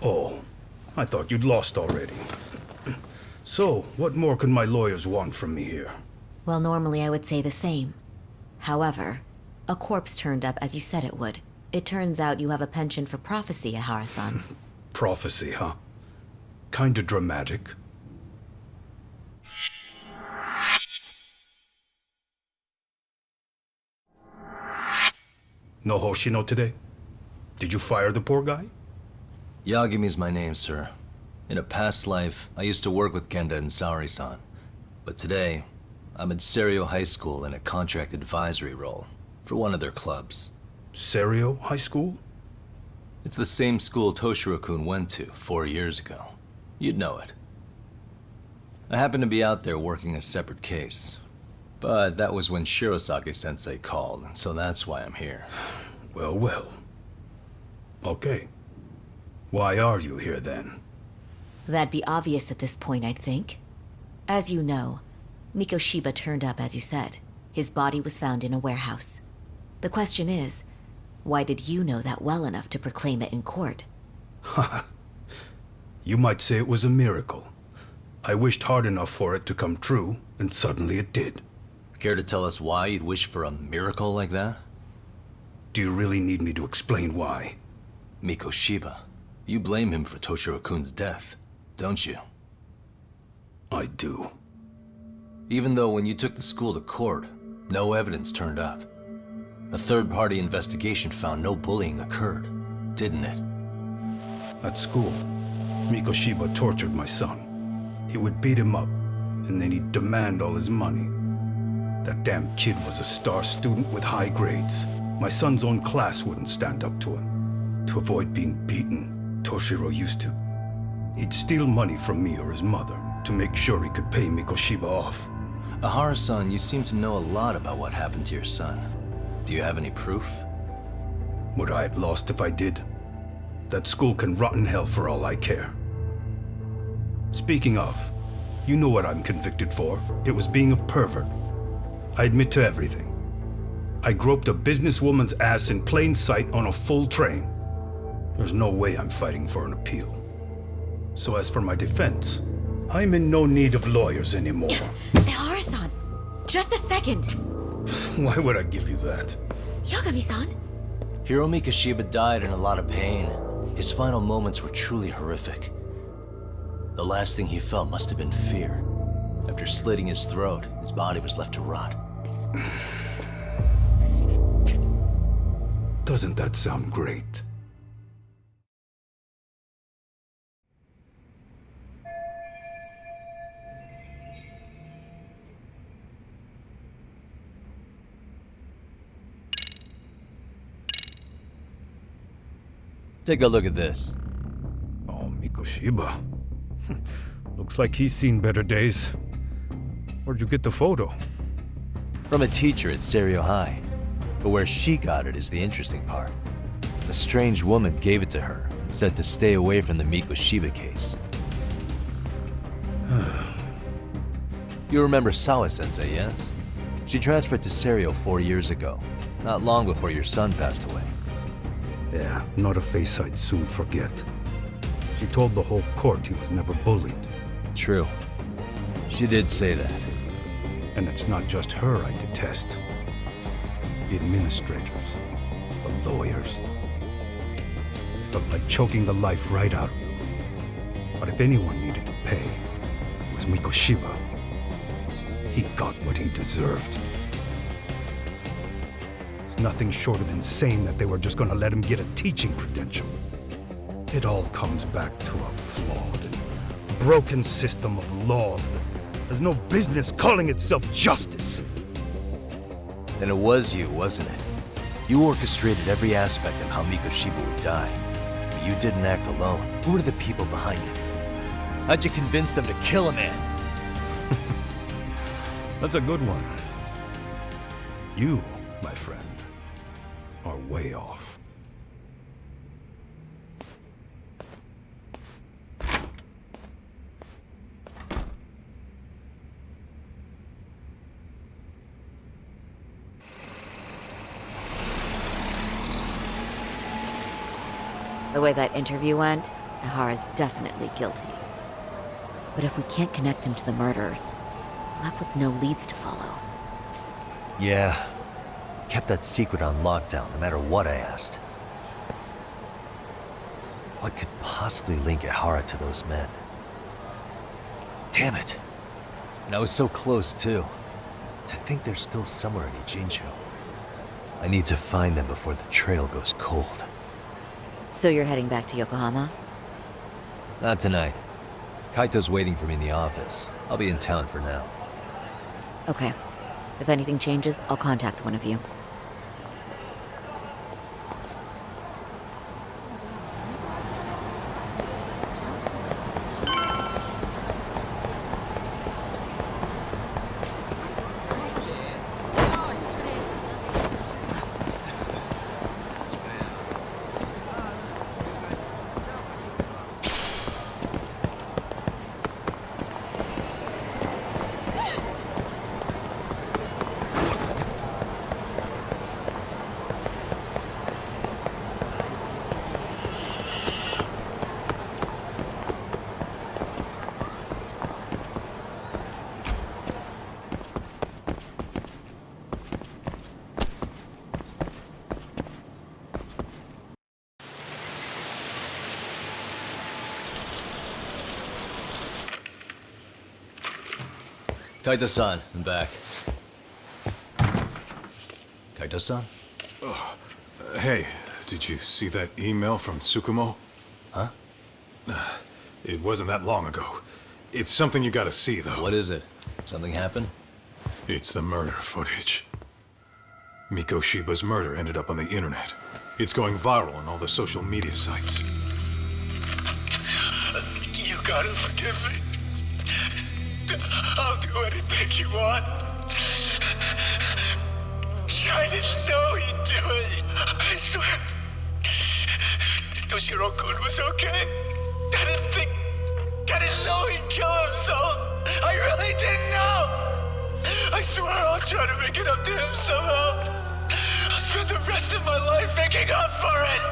Oh, I thought you'd lost already. So, what more can my lawyers want from me here? Well, normally I would say the same. However, a corpse turned up as you said it would. It turns out you have a penchant for prophecy, Ahara-san. Prophecy, huh? Kinda dramatic. No Hoshino today? Did you fire the poor guy? Yagami's my name, sir. In a past life, I used to work with Kenda and Saori-san. But today, I'm at Serio High School in a contract advisory role for one of their clubs. Serio High School? It's the same school Toshiro-kun went to 4 years ago. You'd know it. I happened to be out there working a separate case. But that was when Shirosake-sensei called, and so that's why I'm here. Well, well. Okay. Why are you here then? That'd be obvious at this point, I'd think. As you know, Mikoshiba turned up as you said. His body was found in a warehouse. The question is, why did you know that well enough to proclaim it in court? You might say it was a miracle. I wished hard enough for it to come true, and suddenly it did. Care to tell us why you'd wish for a miracle like that? Do you really need me to explain why? Mikoshiba, you blame him for Toshiro-kun's death, don't you? I do. Even though when you took the school to court, no evidence turned up. A third-party investigation found no bullying occurred, didn't it? At school, Mikoshiba tortured my son. He would beat him up, and then he'd demand all his money. That damn kid was a star student with high grades. My son's own class wouldn't stand up to him. To avoid being beaten, Toshiro used to. He'd steal money from me or his mother to make sure he could pay Mikoshiba off. Ahara-san, you seem to know a lot about what happened to your son. Do you have any proof? Would I have lost if I did? That school can rot in hell for all I care. Speaking of, you know what I'm convicted for. It was being a pervert. I admit to everything. I groped a businesswoman's ass in plain sight on a full train. There's no way I'm fighting for an appeal. So as for my defense, I'm in no need of lawyers anymore. Ahara-san, just a second. Why would I give you that? Yagami-san? Hiro Mikoshiba died in a lot of pain. His final moments were truly horrific. The last thing he felt must have been fear. After slitting his throat, his body was left to rot. Doesn't that sound great? Take a look at this. Oh, Mikoshiba. Looks like he's seen better days. Where'd you get the photo? From a teacher at Serio High. But where she got it is the interesting part. A strange woman gave it to her and said to stay away from the Mikoshiba case. You remember Sawa-sensei, yes? She transferred to Serio 4 years ago, not long before your son passed away. Yeah, not a face I'd soon forget. She told the whole court he was never bullied. True. She did say that. And it's not just her I detest. The administrators, the lawyers. It felt like choking the life right out of them. But if anyone needed to pay, it was Mikoshiba. He got what he deserved. It's nothing short of insane that they were just gonna let him get a teaching credential. It all comes back to a flawed and broken system of laws that has no business calling itself justice. And it was you, wasn't it? You orchestrated every aspect of how Mikoshiba would die. But you didn't act alone. Who were the people behind it? How'd you convince them to kill a man? That's a good one. You, my friend, are way off. The way that interview went, Ihara's definitely guilty. But if we can't connect him to the murderers, we're left with no leads to follow. Yeah. Kept that secret on lockdown, no matter what I asked. What could possibly link Ihara to those men? Damn it. And I was so close, too. To think they're still somewhere in Ijincho. I need to find them before the trail goes cold. So you're heading back to Yokohama? Not tonight. Kaito's waiting for me in the office. I'll be in town for now. Okay. If anything changes, I'll contact one of you. Kaito-san, I'm back. Kaito-san? Hey, did you see that email from Tsukumo? Huh? It wasn't that long ago. It's something you gotta see, though. What is it? Something happened? It's the murder footage. Miko Shiba's murder ended up on the internet. It's going viral on all the social media sites. You gotta forgive me. I'll do anything you want. I didn't know he'd do it. I swear. Toshiro-kun was okay. I didn't know he'd kill himself. I really didn't know. I swear I'll try to make it up to him somehow. I'll spend the rest of my life making up for it.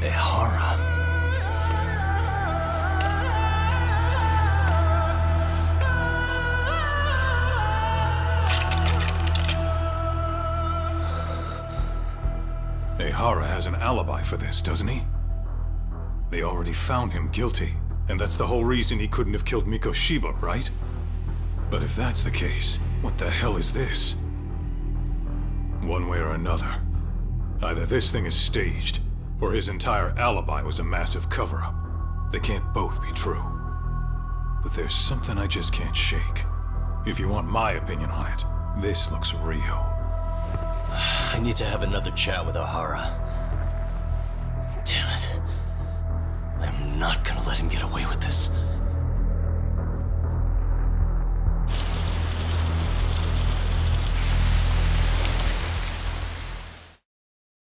Ihara. Ihara has an alibi for this, doesn't he? They already found him guilty, and that's the whole reason he couldn't have killed Miko Shiba, right? But if that's the case, what the hell is this? One way or another, either this thing is staged, or his entire alibi was a massive cover-up. They can't both be true. But there's something I just can't shake. If you want my opinion on it, this looks real. I need to have another chat with Ihara. Damn it. I'm not gonna let him get away with this.